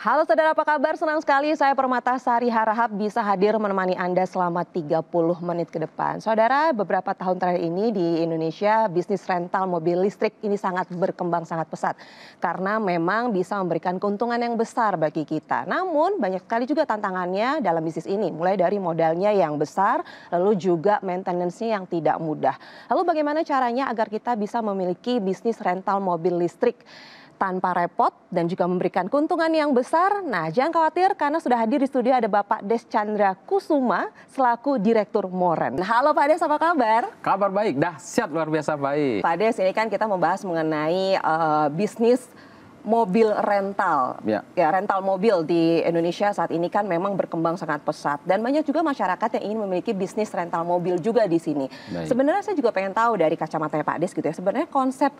Halo saudara, apa kabar? Senang sekali saya Permatasari Harahap bisa hadir menemani Anda selama 30 menit ke depan. Saudara, beberapa tahun terakhir ini di Indonesia bisnis rental mobil listrik ini sangat berkembang sangat pesat. Karena memang bisa memberikan keuntungan yang besar bagi kita. Namun banyak sekali juga tantangannya dalam bisnis ini. Mulai dari modalnya yang besar, lalu juga maintenance-nya yang tidak mudah. Lalu bagaimana caranya agar kita bisa memiliki bisnis rental mobil listrik tanpa repot dan juga memberikan keuntungan yang besar? Nah, jangan khawatir karena sudah hadir di studio ada Bapak Des Chandra Kusuma selaku Direktur Moren. Halo Pak Des, apa kabar? Kabar baik, dahsyat, luar biasa baik. Pak Des, ini kan kita membahas mengenai bisnis mobil rental. Ya, rental mobil di Indonesia saat ini kan memang berkembang sangat pesat dan banyak juga masyarakat yang ingin memiliki bisnis rental mobil juga di sini. Sebenarnya saya juga pengen tahu dari kacamata Pak Des gitu ya, sebenarnya konsep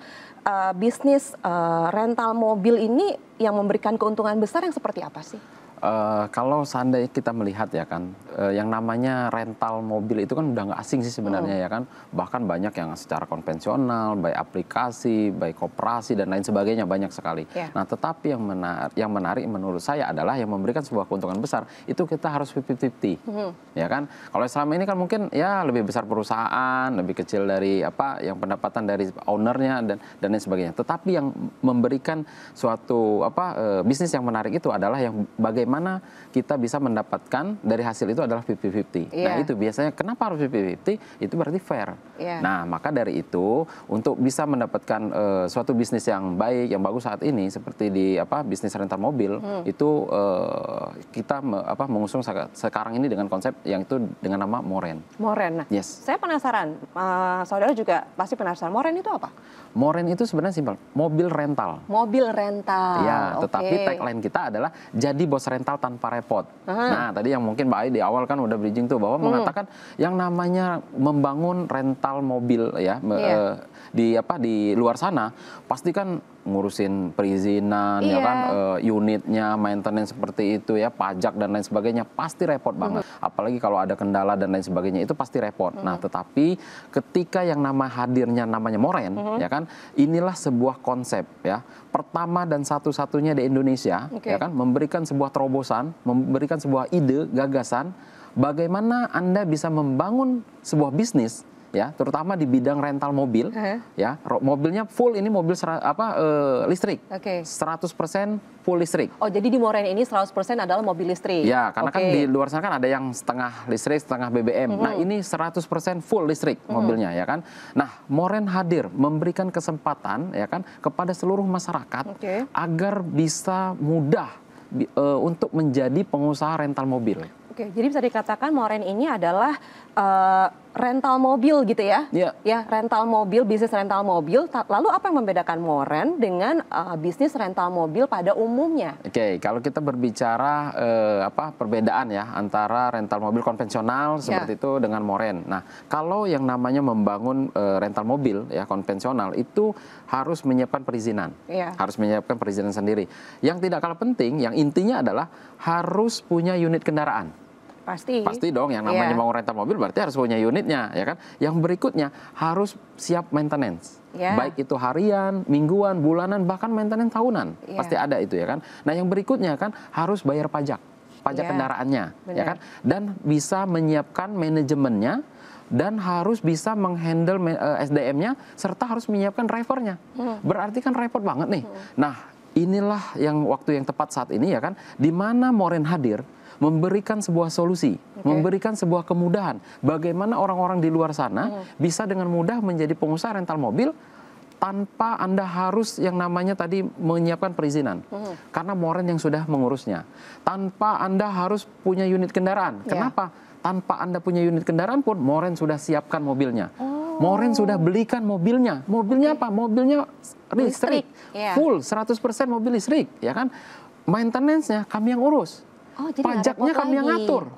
bisnis rental mobil ini yang memberikan keuntungan besar yang seperti apa sih? Kalau seandainya kita melihat ya kan, yang namanya rental mobil itu kan udah nggak asing sih sebenarnya ya kan. Bahkan banyak yang secara konvensional, baik aplikasi, baik koperasi dan lain sebagainya, banyak sekali. Nah, tetapi yang menarik menurut saya adalah yang memberikan sebuah keuntungan besar itu kita harus 50-50, ya kan. Kalau selama ini kan mungkin ya lebih besar perusahaan, lebih kecil dari apa yang pendapatan dari ownernya dan lain sebagainya. Tetapi yang memberikan suatu bisnis yang menarik itu adalah yang bagaimana kita bisa mendapatkan dari hasil itu adalah 50-50. Nah, itu biasanya kenapa harus 50-50? Itu berarti fair. Nah, maka dari itu untuk bisa mendapatkan suatu bisnis yang baik, yang bagus saat ini seperti di bisnis rental mobil itu kita mengusung sekarang ini dengan konsep yang itu dengan nama Moren. Moren. Nah, saya penasaran, saudara juga pasti penasaran. Moren itu apa? Moren itu sebenarnya simpel, mobil rental. Mobil rental. Ya, tetapi tagline kita adalah jadi bos rental tanpa repot. Nah, tadi yang mungkin Mbak Ai di awal kan udah bridging tuh bahwa mengatakan yang namanya membangun rental mobil ya di luar sana pasti kan ngurusin perizinan ya kan, unitnya, maintenance seperti itu ya, pajak dan lain sebagainya pasti repot banget. Apalagi kalau ada kendala dan lain sebagainya itu pasti repot. Nah, tetapi ketika yang hadirnya namanya Moren ya kan, inilah sebuah konsep ya. Pertama dan satu-satunya di Indonesia ya kan, memberikan sebuah terobosan, memberikan sebuah ide, gagasan bagaimana Anda bisa membangun sebuah bisnis ya, terutama di bidang rental mobil ya. Mobilnya full, ini mobil listrik. 100% full listrik. Oh, jadi di Moren ini 100% adalah mobil listrik. Ya, karena kan di luar sana kan ada yang setengah listrik, setengah BBM. Nah, ini 100% full listrik mobilnya ya kan. Nah, Moren hadir memberikan kesempatan ya kan kepada seluruh masyarakat agar bisa mudah untuk menjadi pengusaha rental mobil. Oke, jadi bisa dikatakan Moren ini adalah rental mobil gitu ya? Ya, rental mobil, bisnis rental mobil. Lalu apa yang membedakan Moren dengan bisnis rental mobil pada umumnya? Oke, kalau kita berbicara perbedaan ya antara rental mobil konvensional seperti itu dengan Moren. Nah, kalau yang namanya membangun rental mobil ya konvensional itu harus menyiapkan perizinan. Harus menyiapkan perizinan sendiri. Yang tidak kalah penting, yang intinya adalah harus punya unit kendaraan. Pasti dong, yang namanya mau rental mobil berarti harus punya unitnya ya kan. Yang berikutnya harus siap maintenance. Baik itu harian, mingguan, bulanan, bahkan maintenance tahunan. Pasti ada itu ya kan. Nah, yang berikutnya kan harus bayar pajak kendaraannya ya kan, dan bisa menyiapkan manajemennya dan harus bisa menghandle SDM-nya serta harus menyiapkan drivernya. Berarti kan repot banget nih. Nah, inilah yang waktu yang tepat saat ini ya kan, di mana Moren hadir memberikan sebuah solusi, memberikan sebuah kemudahan. Bagaimana orang-orang di luar sana bisa dengan mudah menjadi pengusaha rental mobil tanpa Anda harus yang namanya tadi menyiapkan perizinan. Karena Moren yang sudah mengurusnya. Tanpa Anda harus punya unit kendaraan. Kenapa? Tanpa Anda punya unit kendaraan pun Moren sudah siapkan mobilnya. Moren sudah belikan mobilnya. Mobilnya apa? Mobilnya listrik. Full 100% mobil listrik, ya kan? Maintenance-nya kami yang urus. Pajaknya kami yang ngatur,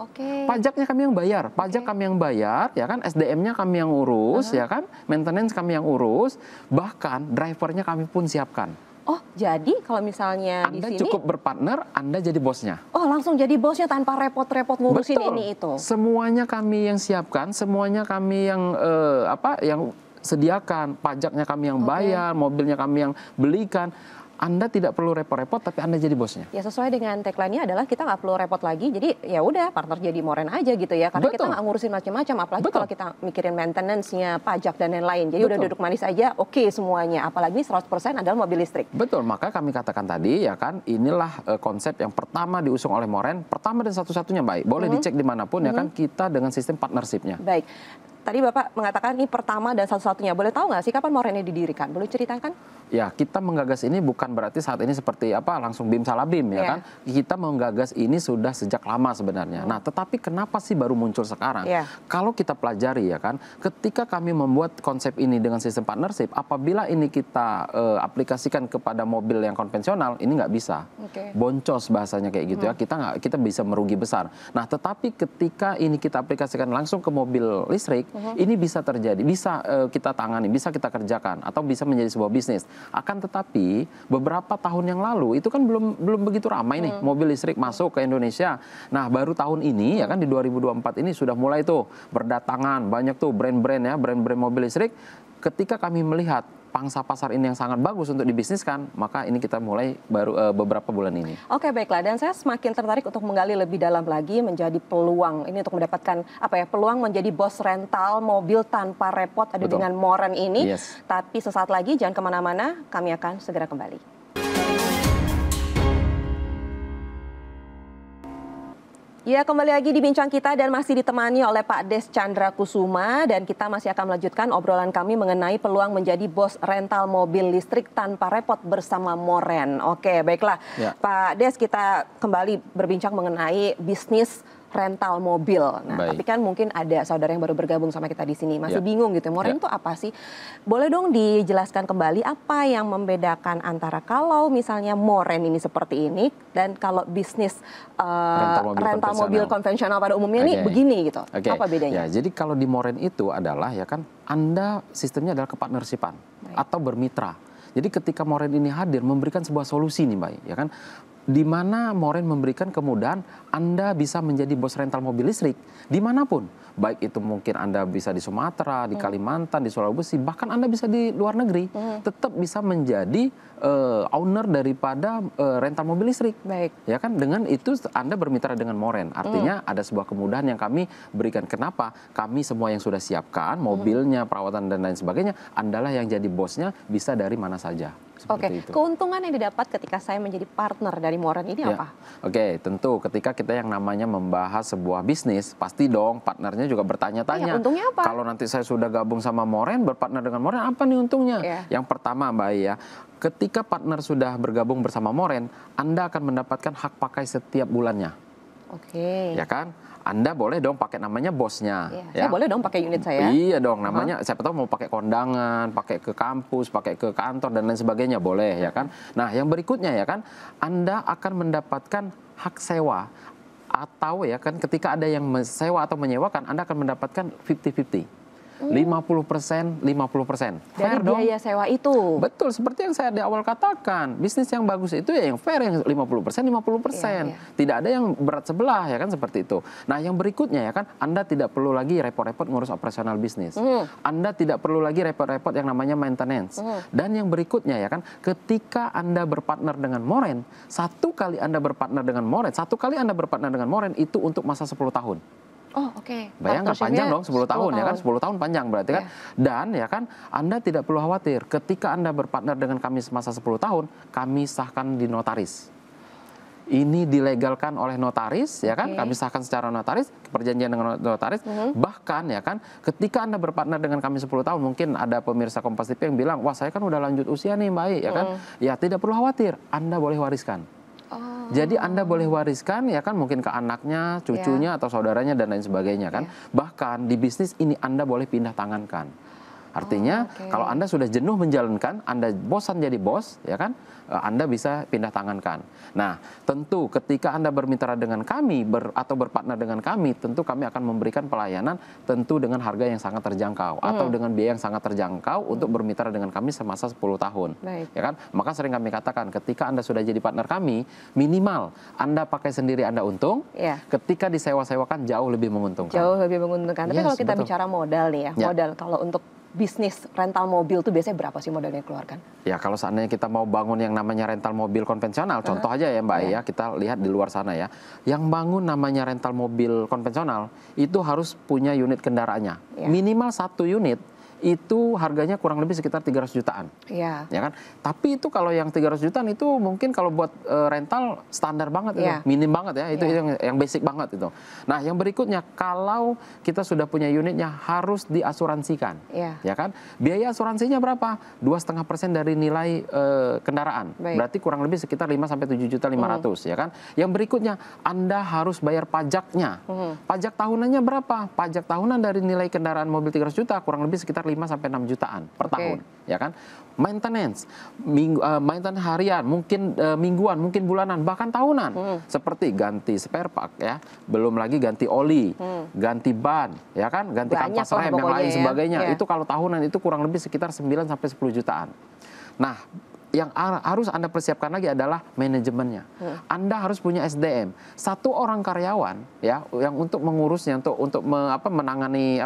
pajaknya kami yang bayar, pajak kami yang bayar, ya kan, SDM-nya kami yang urus, ya kan, maintenance kami yang urus, bahkan drivernya kami pun siapkan. Oh, jadi kalau misalnya Anda di sini cukup berpartner, Anda jadi bosnya. Oh, langsung jadi bosnya tanpa repot-repot ngurusin ini itu. Semuanya kami yang siapkan, semuanya kami yang yang sediakan, pajaknya kami yang bayar, mobilnya kami yang belikan. Anda tidak perlu repot-repot, tapi Anda jadi bosnya. Ya sesuai dengan tagline-nya adalah kita nggak perlu repot lagi, jadi ya udah partner jadi moren aja gitu ya, karena kita nggak ngurusin macam-macam, apalagi kalau kita mikirin maintenance-nya, pajak dan lain-lain. Jadi udah duduk manis aja, oke semuanya. Apalagi 100% adalah mobil listrik. Betul, maka kami katakan tadi ya kan, inilah konsep yang pertama diusung oleh Moren, pertama dan satu-satunya baik. Boleh dicek dimanapun ya kan, kita dengan sistem partnership-nya. Baik. Tadi Bapak mengatakan ini pertama dan satu-satunya. Boleh tahu nggak sih kapan Moren ini didirikan? Boleh ceritakan? Ya, kita menggagas ini bukan berarti saat ini seperti apa langsung bim salabim ya kan. Kita menggagas ini sudah sejak lama sebenarnya. Nah, tetapi kenapa sih baru muncul sekarang? Kalau kita pelajari ya kan, ketika kami membuat konsep ini dengan sistem partnership, apabila ini kita aplikasikan kepada mobil yang konvensional, ini nggak bisa. Boncos bahasanya kayak gitu ya. Kita bisa merugi besar. Nah, tetapi ketika ini kita aplikasikan langsung ke mobil listrik, ini bisa terjadi, bisa kita tangani, bisa kita kerjakan, atau bisa menjadi sebuah bisnis. Akan tetapi beberapa tahun yang lalu itu kan belum begitu ramai nih mobil listrik masuk ke Indonesia. Nah, baru tahun ini ya kan di 2024 ini sudah mulai tuh berdatangan banyak tuh brand-brand ya, brand-brand mobil listrik. Ketika kami melihat pangsa pasar ini yang sangat bagus untuk dibisniskan, maka ini kita mulai baru beberapa bulan ini. Oke, baiklah, dan saya semakin tertarik untuk menggali lebih dalam lagi menjadi peluang ini untuk mendapatkan peluang menjadi bos rental mobil tanpa repot ada dengan Moren ini. Tapi sesaat lagi jangan kemana-mana, kami akan segera kembali. Ya, kembali lagi di Bincang Kita dan masih ditemani oleh Pak Des Chandra Kusuma, dan kita masih akan melanjutkan obrolan kami mengenai peluang menjadi bos rental mobil listrik tanpa repot bersama Moren. Oke, baiklah. Pak Des, kita kembali berbincang mengenai bisnis rental mobil. Nah, tapi kan mungkin ada saudara yang baru bergabung sama kita di sini masih bingung gitu. Moren itu apa sih? Boleh dong dijelaskan kembali apa yang membedakan antara kalau misalnya Moren ini seperti ini dan kalau bisnis rental mobil konvensional pada umumnya ini begini gitu. Apa bedanya? Ya, jadi kalau di Moren itu adalah ya kan Anda sistemnya adalah kepartnershipan atau bermitra. Jadi ketika Moren ini hadir memberikan sebuah solusi nih Mbak, ya kan, di mana Moren memberikan kemudahan Anda bisa menjadi bos rental mobil listrik dimanapun. Baik itu mungkin Anda bisa di Sumatera, di Kalimantan, di Sulawesi, bahkan Anda bisa di luar negeri. Tetap bisa menjadi owner daripada rental mobil listrik. Ya kan, dengan itu Anda bermitra dengan Moren. Artinya ada sebuah kemudahan yang kami berikan. Kenapa? Kami semua yang sudah siapkan, mobilnya, perawatan dan lain sebagainya, Andalah yang jadi bosnya, bisa dari mana saja. Keuntungan yang didapat ketika saya menjadi partner dari Moren ini apa? Tentu ketika kita yang namanya membahas sebuah bisnis, pasti dong partnernya juga bertanya-tanya. Untungnya apa? Kalau nanti saya sudah gabung sama Moren, berpartner dengan Moren, apa nih untungnya? Yang pertama Mbak ya, ketika partner sudah bergabung bersama Moren, Anda akan mendapatkan hak pakai setiap bulannya. Ya kan? Anda boleh dong pakai namanya bosnya. Saya boleh dong pakai unit saya. Iya dong, namanya siapa tahu mau pakai kondangan, pakai ke kampus, pakai ke kantor dan lain sebagainya, boleh ya kan. Nah, yang berikutnya ya kan, Anda akan mendapatkan hak sewa atau ya kan ketika ada yang sewa atau menyewakan, Anda akan mendapatkan 50-50. 50%, 50%. Dari biaya sewa itu. Betul, seperti yang saya di awal katakan. Bisnis yang bagus itu ya yang fair, yang 50%, 50%. Tidak ada yang berat sebelah, ya kan, seperti itu. Nah, yang berikutnya ya kan, Anda tidak perlu lagi repot-repot ngurus operasional bisnis. Anda tidak perlu lagi repot-repot yang namanya maintenance. Dan yang berikutnya ya kan, ketika Anda berpartner dengan Moren, satu kali Anda berpartner dengan Moren itu untuk masa 10 tahun. Bayangkan panjang dong 10 tahun ya kan, 10 tahun panjang berarti kan. Dan ya kan, Anda tidak perlu khawatir ketika Anda berpartner dengan kami semasa 10 tahun, kami sahkan di notaris. Ini dilegalkan oleh notaris ya kan, kami sahkan secara notaris, perjanjian dengan notaris. Bahkan ya kan, ketika Anda berpartner dengan kami 10 tahun, mungkin ada pemirsa Kompas TV yang bilang, wah saya kan udah lanjut usia nih Mbak ya kan. Ya tidak perlu khawatir, Anda boleh wariskan. Jadi Anda boleh wariskan ya kan, mungkin ke anaknya, cucunya atau saudaranya dan lain sebagainya kan. Bahkan di bisnis ini Anda boleh pindah tangankan. Artinya kalau Anda sudah jenuh menjalankan, Anda bosan jadi bos ya kan, Anda bisa pindah tangankan. Nah, tentu ketika Anda bermitra dengan kami atau berpartner dengan kami, tentu kami akan memberikan pelayanan tentu dengan harga yang sangat terjangkau atau dengan biaya yang sangat terjangkau untuk bermitra dengan kami semasa 10 tahun. Ya kan? Maka sering kami katakan, ketika Anda sudah jadi partner kami, minimal Anda pakai sendiri Anda untung, ketika disewa-sewakan jauh lebih menguntungkan. Jauh lebih menguntungkan. Tapi kalau kita bicara modal nih ya, modal kalau untuk bisnis rental mobil tuh biasanya berapa sih modalnya dikeluarkan? Ya kalau seandainya kita mau bangun yang namanya rental mobil konvensional, contoh aja ya Mbak ya, kita lihat di luar sana ya, yang bangun namanya rental mobil konvensional itu harus punya unit kendaraannya, minimal 1 unit. Itu harganya kurang lebih sekitar 300 jutaan. Iya. Ya kan? Tapi itu kalau yang 300 jutaan itu mungkin kalau buat rental standar banget itu, minim banget ya, itu yang basic banget itu. Nah, yang berikutnya kalau kita sudah punya unitnya harus diasuransikan. Ya kan? Biaya asuransinya berapa? 2,5% dari nilai kendaraan. Berarti kurang lebih sekitar 5 sampai 7.500.000 ya kan? Yang berikutnya Anda harus bayar pajaknya. Pajak tahunannya berapa? Pajak tahunan dari nilai kendaraan mobil 300 juta kurang lebih sekitar 5 sampai 6 jutaan per tahun, ya kan? Maintenance, maintenance harian, mungkin mingguan, mungkin bulanan, bahkan tahunan. Seperti ganti spare part ya, belum lagi ganti oli, ganti ban, ya kan? Ganti kampas rem yang lain sebagainya. Itu kalau tahunan itu kurang lebih sekitar 9 sampai 10 jutaan. Nah, yang harus Anda persiapkan lagi adalah manajemennya. Anda harus punya SDM. 1 orang karyawan ya yang untuk mengurusnya, untuk menangani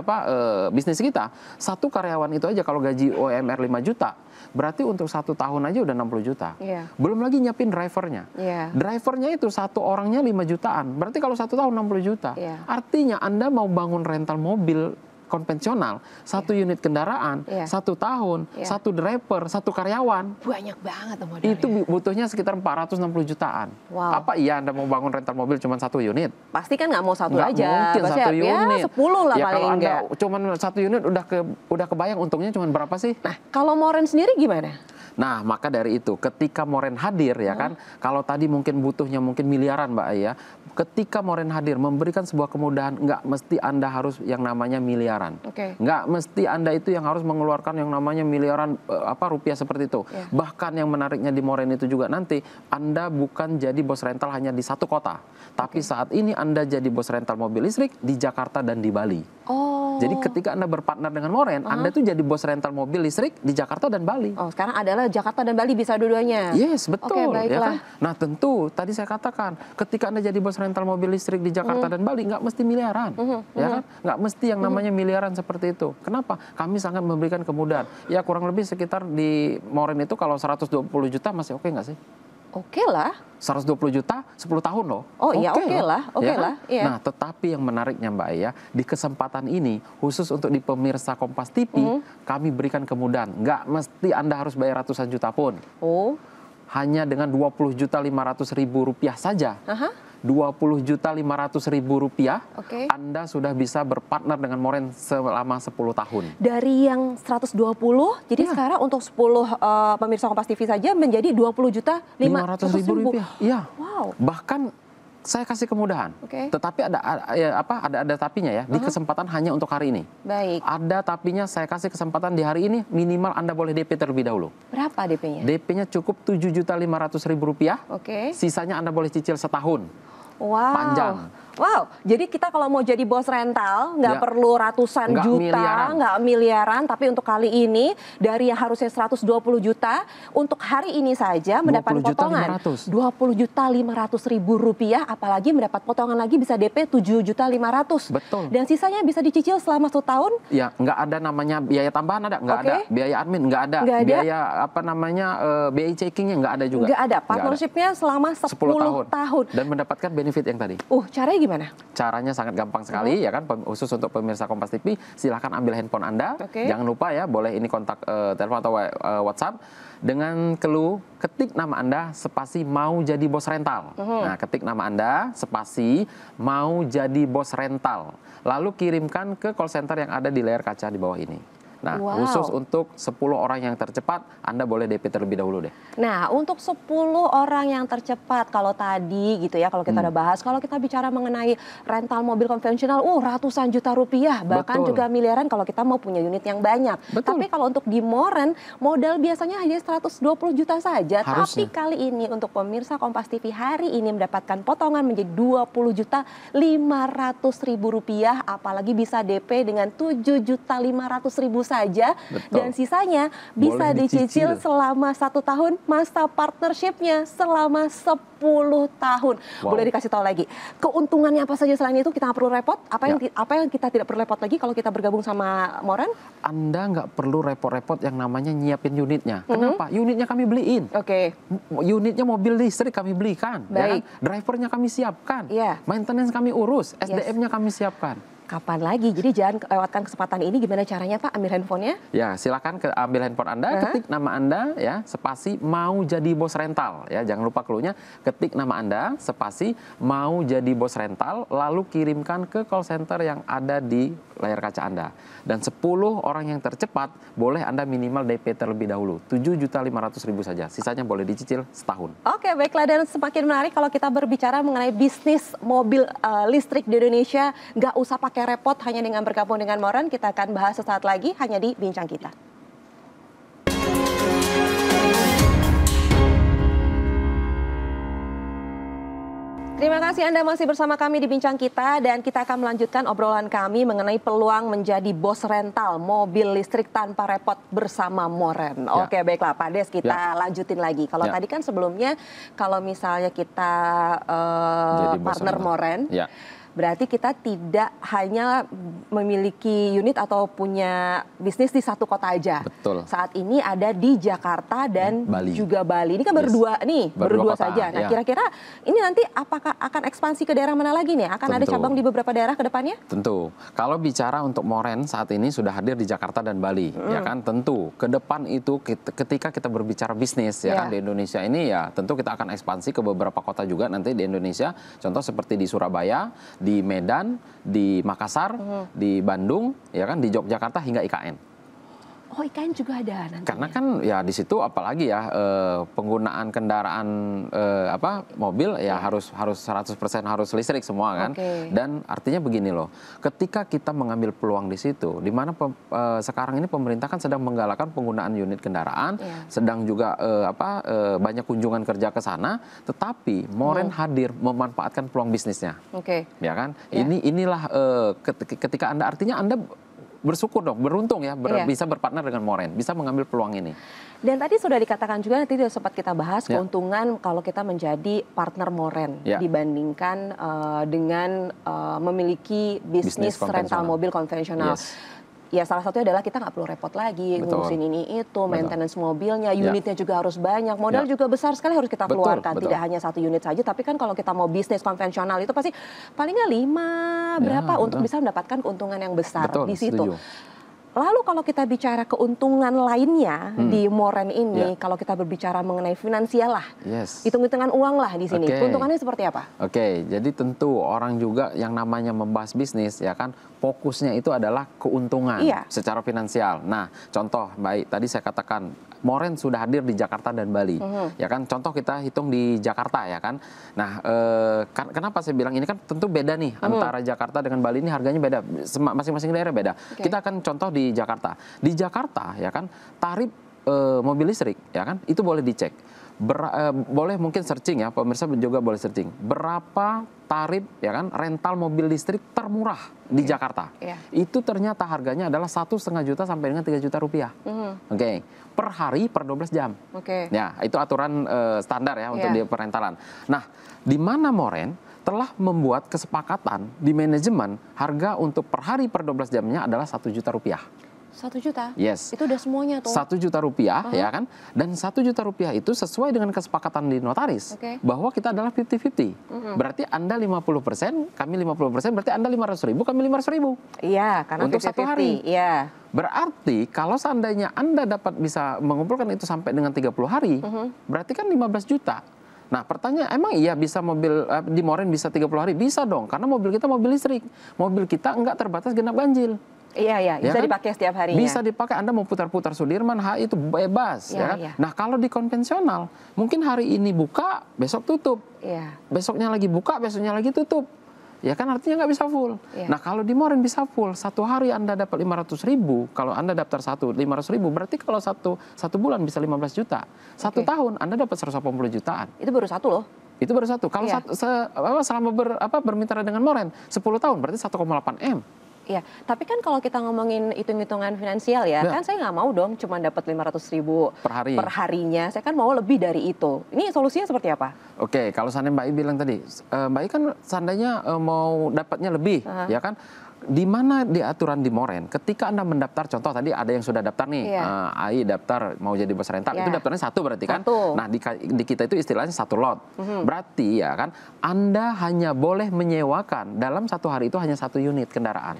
bisnis kita. 1 karyawan itu aja kalau gaji UMR 5 juta, berarti untuk 1 tahun aja udah 60 juta. Belum lagi nyiapin drivernya. Drivernya itu 1 orangnya 5 jutaan. Berarti kalau 1 tahun 60 juta. Artinya Anda mau bangun rental mobil konvensional, 1 unit kendaraan, 1 tahun, 1 driver, 1 karyawan. Banyak banget modalnya. Itu butuhnya sekitar 460 jutaan. Apa iya Anda mau bangun rental mobil cuma 1 unit? Pasti kan nggak mau 1 nggak aja. Mungkin 1 unit. Ya 10 lah ya, paling kalau enggak. Anda cuma 1 unit udah kebayang untungnya cuma berapa sih? Nah, kalau Moren sendiri gimana? Nah, maka dari itu ketika Moren hadir ya kan, kalau tadi mungkin butuhnya mungkin miliaran Mbak ya, ketika Moren hadir memberikan sebuah kemudahan, nggak mesti Anda harus yang namanya miliaran. Nggak mesti Anda itu yang harus mengeluarkan yang namanya miliaran rupiah seperti itu. Bahkan yang menariknya di Moren itu juga nanti Anda bukan jadi bos rental hanya di 1 kota, tapi saat ini Anda jadi bos rental mobil listrik di Jakarta dan di Bali. Jadi ketika Anda berpartner dengan Moren, Anda tuh jadi bos rental mobil listrik di Jakarta dan Bali. Oh, sekarang adalah Jakarta dan Bali bisa dua-duanya. Yes, betul. Ya kan? Nah, tentu tadi saya katakan, ketika Anda jadi bos rental mobil listrik di Jakarta dan Bali, nggak mesti miliaran. Ya kan? Nggak mesti yang namanya miliaran seperti itu. Kenapa? Kami sangat memberikan kemudahan. Ya kurang lebih sekitar di Moren itu kalau 120 juta masih oke nggak sih? Oke lah. 120 juta 10 tahun loh. Oh iya, oke lah. Oke lah. Nah, tetapi yang menariknya Mbak ya, di kesempatan ini khusus untuk di pemirsa Kompas TV, kami berikan kemudahan. Nggak mesti Anda harus bayar ratusan juta pun. Hanya dengan 20.500.000 rupiah saja. 20.500.000 rupiah, Anda sudah bisa berpartner dengan Moren selama 10 tahun. Dari yang 120, jadi sekarang untuk 10 pemirsa Kompas TV saja menjadi 20.500.000 rupiah. Iya. Wow. Bahkan saya kasih kemudahan. Tetapi ada tapinya ya, di kesempatan hanya untuk hari ini. Baik. Ada tapinya, saya kasih kesempatan di hari ini minimal Anda boleh DP terlebih dahulu. Berapa DP-nya? DP-nya cukup 7.500.000 rupiah. Sisanya Anda boleh cicil setahun. Wow. Panjang. Wow, jadi kita kalau mau jadi bos rental nggak perlu ratusan juta, nggak miliaran, tapi untuk kali ini dari yang harusnya 120 juta, untuk hari ini saja mendapat potongan 20.500.000 rupiah, apalagi mendapat potongan lagi bisa DP 7.500.000. Betul. Dan sisanya bisa dicicil selama 1 tahun. Ya, nggak ada namanya biaya tambahan, nggak ada, biaya admin nggak ada, biaya biaya checkingnya nggak ada juga. Nggak ada, partnershipnya selama 10 tahun. Dan mendapatkan benefit yang tadi. Caranya gimana? Caranya sangat gampang sekali ya kan, khusus untuk pemirsa Kompas TV, silahkan ambil handphone Anda, jangan lupa ya, boleh ini kontak telepon atau WhatsApp, dengan clue ketik nama Anda spasi mau jadi bos rental. Nah, ketik nama Anda spasi mau jadi bos rental, lalu kirimkan ke call center yang ada di layar kaca di bawah ini. Nah, khusus untuk 10 orang yang tercepat, Anda boleh DP terlebih dahulu deh. Nah, untuk 10 orang yang tercepat, kalau tadi gitu ya, kalau kita udah bahas, kalau kita bicara mengenai rental mobil konvensional, ratusan juta rupiah, bahkan juga miliaran kalau kita mau punya unit yang banyak. Tapi kalau untuk di Moren, modal biasanya hanya 120 juta saja. Harusnya. Tapi kali ini untuk pemirsa Kompas TV hari ini mendapatkan potongan menjadi 20.500.000 rupiah, apalagi bisa DP dengan 7.500.000 saja. Betul. Dan sisanya bisa Boleh dicicil dicicil. selama 1 tahun, masa partnershipnya selama 10 tahun. Wow. Boleh dikasih tahu lagi, keuntungannya apa saja selain itu kita nggak perlu repot? Apa yang kita tidak perlu repot lagi kalau kita bergabung sama Moren? Anda nggak perlu repot-repot yang namanya nyiapin unitnya. Kenapa? Unitnya kami beliin. Oke. Unitnya mobil listrik kami belikan. Ya kan? Baik. Drivernya kami siapkan. Iya. Maintenance kami urus. SDM-nya kami siapkan. Kapan lagi? Jadi jangan lewatkan kesempatan ini. Gimana caranya Pak? Ambil handphonenya? Ya, silakan ambil handphone Anda, ketik nama Anda, ya, spasi mau jadi bos rental, ya, jangan lupa clue-nya, ketik nama Anda, spasi mau jadi bos rental, lalu kirimkan ke call center yang ada di layar kaca Anda. Dan 10 orang yang tercepat, boleh Anda minimal DP terlebih dahulu, 7.500.000 saja, sisanya boleh dicicil setahun. Oke, baiklah, dan semakin menarik kalau kita berbicara mengenai bisnis mobil listrik di Indonesia, nggak usah pakai repot hanya dengan bergabung dengan Moren. Kita akan bahas sesaat lagi hanya di Bincang Kita. Terima kasih Anda masih bersama kami di Bincang Kita, dan kita akan melanjutkan obrolan kami mengenai peluang menjadi bos rental mobil listrik tanpa repot bersama Moren. Ya. Oke, baiklah Pak Des, kita lanjutin lagi. Kalau tadi kan sebelumnya kalau misalnya kita Jadi bos partner rental. Moren, Ya. berarti kita tidak hanya memiliki unit atau punya bisnis di satu kota aja. Betul. Saat ini ada di Jakarta dan Bali. juga Bali. Ini kan Yes. berdua nih, Berdua berdua kota, saja. Nah, ya. kira-kira ini nanti apakah akan ekspansi ke daerah mana lagi nih? Akan ada Tentu. cabang di beberapa daerah ke depannya? Tentu. Kalau bicara untuk Moren saat ini sudah hadir di Jakarta dan Bali, ya kan. Tentu ke depan itu ketika kita berbicara bisnis, ya kan, di Indonesia ini, ya tentu kita akan ekspansi ke beberapa kota juga nanti di Indonesia. Contoh seperti di Surabaya, di Medan, di Makassar, di Bandung, ya kan, di Yogyakarta hingga IKN. Oh, IKN juga ada nantinya. Karena kan ya di situ apalagi ya penggunaan kendaraan mobil ya harus 100% harus listrik semua kan. Oke. Dan artinya begini loh, ketika kita mengambil peluang di situ, di mana sekarang ini pemerintah kan sedang menggalakkan penggunaan unit kendaraan, sedang juga banyak kunjungan kerja ke sana, tetapi Moren hadir memanfaatkan peluang bisnisnya. Oke. Ya kan? Ya. Inilah ketika Anda, artinya Anda bersyukur dong, beruntung ya, bisa berpartner dengan Moren, bisa mengambil peluang ini. Dan tadi sudah dikatakan juga, nanti sempat kita bahas Ya. keuntungan kalau kita menjadi partner Moren Ya. dibandingkan dengan memiliki bisnis rental konvensional. mobil konvensional. Yes. Ya, salah satunya adalah kita nggak perlu repot lagi Betul. ngurusin ini itu, maintenance mobilnya, Ya. unitnya juga harus banyak, modal Ya. juga besar sekali harus kita Betul, keluarkan, betul. tidak hanya satu unit saja. Tapi kan kalau kita mau bisnis konvensional itu pasti palingnya 5 berapa Ya, untuk betul. bisa mendapatkan keuntungan yang besar Betul, di situ. setuju. Lalu kalau kita bicara keuntungan lainnya di Moren ini, Ya. kalau kita berbicara mengenai finansial lah, Yes. hitung-hitungan uang lah di sini, Oke. keuntungannya seperti apa? Oke, jadi tentu orang juga yang namanya membahas bisnis, ya kan, fokusnya itu adalah keuntungan Iya. secara finansial. Nah, contoh baik tadi saya katakan Moren sudah hadir di Jakarta dan Bali, ya kan. Contoh kita hitung di Jakarta, ya kan. Nah, kenapa saya bilang ini kan tentu beda nih antara Jakarta dengan Bali, ini harganya beda, masing-masing daerah beda. Oke. Kita akan contoh di Jakarta. Di Jakarta, ya kan, tarif mobil listrik, ya kan, itu boleh dicek. Boleh mungkin searching ya, pemirsa juga boleh searching. Berapa tarif, ya kan, rental mobil listrik termurah di Jakarta? Iya. Itu ternyata harganya adalah 1,5 juta sampai dengan 3 juta rupiah. Oke, per hari per 12 jam. Oke. Ya, itu aturan standar ya untuk Iya. di perentalan. Nah, di mana Moren telah membuat kesepakatan di manajemen harga untuk per hari per 12 jamnya adalah 1 juta rupiah. 1 juta? Yes. Itu udah semuanya tuh. 1 juta rupiah, ya kan? Dan 1 juta rupiah itu sesuai dengan kesepakatan di notaris. Oke. Bahwa kita adalah 50-50. Berarti Anda 50%, kami 50%, berarti Anda 500.000, kami 500.000. Iya, karena Untuk 50-50. satu hari. Iya. Berarti kalau seandainya Anda dapat bisa mengumpulkan itu sampai dengan 30 hari, berarti kan 15 juta. Nah, pertanyaan, emang iya bisa mobil di Moren bisa 30 hari? Bisa dong, karena mobil kita mobil listrik. Mobil kita enggak terbatas genap ganjil. Iya, iya, bisa kan? dipakai setiap harinya. Bisa dipakai, Anda mau putar-putar Sudirman, HI itu bebas. Ya, Ya kan? ya. Nah, kalau di konvensional, mungkin hari ini buka, besok tutup. Iya. Besoknya lagi buka, besoknya lagi tutup. Ya kan, artinya nggak bisa full. Ya. Nah, kalau di Moren bisa full, satu hari Anda dapat 500.000, kalau Anda daftar 500.000, berarti kalau satu bulan bisa 15 juta. Satu Oke. tahun Anda dapat 180 jutaan. Itu baru satu loh. Itu baru satu. Kalau Iya. selama bermitra dengan Moren, 10 tahun berarti 1,8 M. Iya, tapi kan kalau kita ngomongin hitung-hitungan finansial ya, kan saya nggak mau dong cuma dapat 500.000 per harinya. Saya kan mau lebih dari itu. Ini solusinya seperti apa? Oke, kalau seandainya Mbak I bilang tadi, Mbak I kan seandainya mau dapatnya lebih, ya kan? Di mana di aturan di Moren, ketika Anda mendaftar, contoh tadi ada yang sudah daftar nih, AI daftar mau jadi bos rental, itu daftarnya satu berarti kan? Nah di kita itu istilahnya satu lot. Berarti ya kan, Anda hanya boleh menyewakan dalam satu hari itu hanya satu unit kendaraan.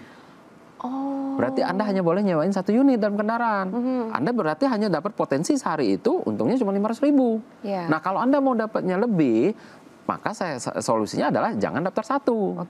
Berarti Anda hanya boleh nyewain satu unit dalam kendaraan. Anda berarti hanya dapat potensi sehari itu untungnya cuma 500.000. Nah kalau Anda mau dapatnya lebih, maka solusinya adalah jangan daftar satu.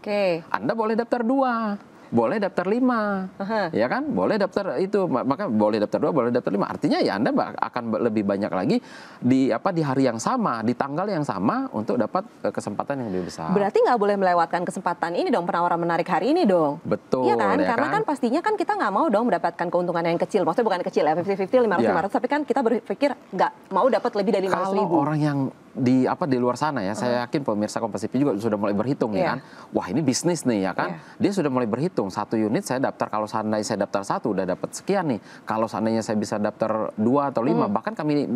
Anda boleh daftar 2. Boleh daftar 5, ya kan? Boleh daftar itu, maka boleh daftar 2, boleh daftar 5. Artinya ya Anda akan lebih banyak lagi di hari yang sama, di tanggal yang sama untuk dapat kesempatan yang lebih besar. Berarti nggak boleh melewatkan kesempatan ini dong, penawaran menarik hari ini dong. Betul. Iya kan? Ya karena kan pastinya kan kita nggak mau dong mendapatkan keuntungan yang kecil. Maksudnya bukan kecil ya, 50-50, 500-500, tapi kan kita berpikir nggak mau dapat lebih dari 500.000. Kalau orang yang di luar sana ya, saya yakin pemirsa Kompas TV juga sudah mulai berhitung ya kan. Wah ini bisnis nih ya kan. Dia sudah mulai berhitung, satu unit saya daftar, kalau seandainya saya daftar satu udah dapat sekian nih. Kalau seandainya saya bisa daftar 2 atau 5, bahkan kami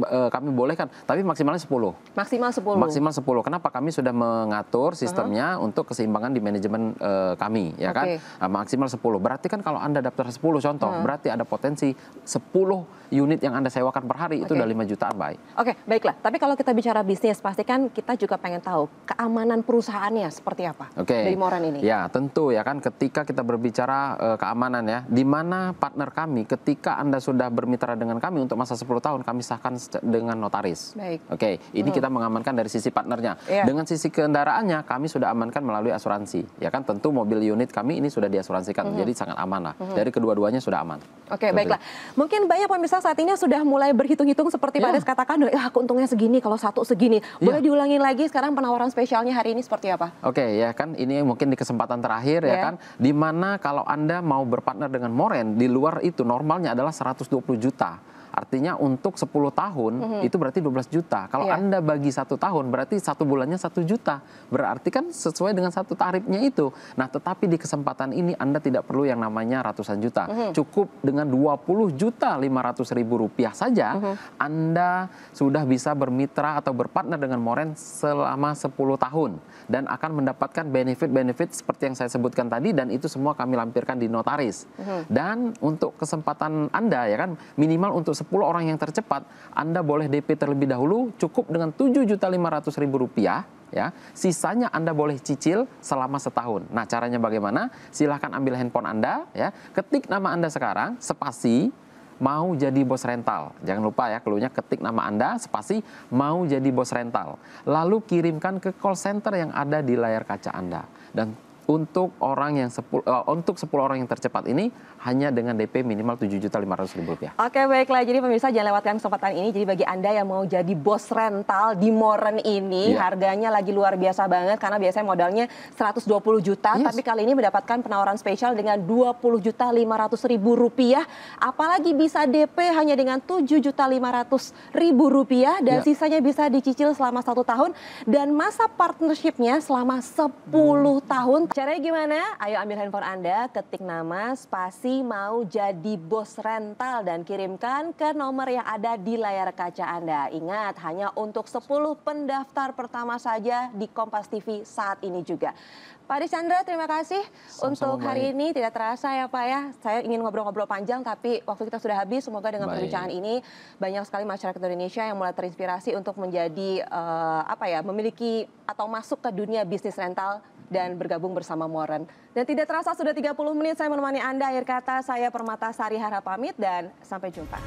bolehkan, tapi maksimalnya 10. Maksimal 10. Maksimal 10. Kenapa? Kami sudah mengatur sistemnya untuk keseimbangan di manajemen kami ya kan. Maksimal 10. Berarti kan kalau Anda daftar 10 contoh, berarti ada potensi 10 unit yang Anda sewakan per hari itu udah 5 jutaan, baik. Oke, baiklah. Tapi kalau kita bicara bisnis, pastikan kita juga pengen tahu keamanan perusahaannya seperti apa dari Moren ini. Ya, tentu ya kan, ketika kita berbicara keamanan ya, di mana partner kami ketika Anda sudah bermitra dengan kami untuk masa 10 tahun, kami sahkan dengan notaris. Oke, ini kita mengamankan dari sisi partnernya. Dengan sisi kendaraannya, kami sudah amankan melalui asuransi. Ya kan, tentu mobil unit kami ini sudah diasuransikan, jadi sangat aman lah. Dari kedua-duanya sudah aman. Oke, baiklah. Mungkin banyak pemirsa saat ini sudah mulai berhitung-hitung seperti Pak Des katakan, keuntungnya segini, kalau satu segini. Boleh diulangin lagi sekarang penawaran spesialnya hari ini seperti apa? Oke, ya kan, ini mungkin di kesempatan terakhir ya kan, di mana kalau Anda mau berpartner dengan Moren, di luar itu normalnya adalah 120 juta. Artinya untuk 10 tahun itu berarti 12 juta. Kalau Anda bagi 1 tahun berarti 1 bulannya 1 juta. Berarti kan sesuai dengan satu tarifnya itu. Nah tetapi di kesempatan ini Anda tidak perlu yang namanya ratusan juta. Cukup dengan 20 juta 500.000 rupiah saja Anda sudah bisa bermitra atau berpartner dengan Moren selama 10 tahun. Dan akan mendapatkan benefit-benefit seperti yang saya sebutkan tadi, dan itu semua kami lampirkan di notaris. Dan untuk kesempatan Anda ya kan, minimal untuk 10 orang yang tercepat, Anda boleh DP terlebih dahulu cukup dengan 7.500.000 rupiah. Ya, sisanya Anda boleh cicil selama setahun. Nah, caranya bagaimana? Silahkan ambil handphone Anda, ya, ketik nama Anda sekarang, spasi mau jadi bos rental. Jangan lupa ya, cluenya ketik nama Anda, spasi mau jadi bos rental. Lalu kirimkan ke call center yang ada di layar kaca Anda. Dan untuk 10 orang yang tercepat ini hanya dengan DP minimal 7.500.000 rupiah. Oke, baiklah. Jadi pemirsa jangan lewatkan kesempatan ini. Jadi bagi Anda yang mau jadi bos rental di Moren ini, harganya lagi luar biasa banget karena biasanya modalnya 120 juta, tapi kali ini mendapatkan penawaran spesial dengan 20.500.000 rupiah. Apalagi bisa DP hanya dengan 7.500.000 rupiah dan sisanya bisa dicicil selama 1 tahun dan masa partnershipnya selama 10 tahun. Caranya gimana? Ayo ambil handphone Anda, ketik nama, spasi mau jadi bos rental dan kirimkan ke nomor yang ada di layar kaca Anda. Ingat, hanya untuk 10 pendaftar pertama saja di Kompas TV saat ini juga. Pak Des Chandra, terima kasih untuk hari ini. Tidak terasa ya Pak ya, saya ingin ngobrol-ngobrol panjang tapi waktu kita sudah habis. Semoga dengan perbincangan ini banyak sekali masyarakat Indonesia yang mulai terinspirasi untuk menjadi memiliki atau masuk ke dunia bisnis rental dan bergabung bersama Moren. Dan tidak terasa sudah 30 menit saya menemani Anda. Akhir kata saya Permata Sari Harahap pamit dan sampai jumpa.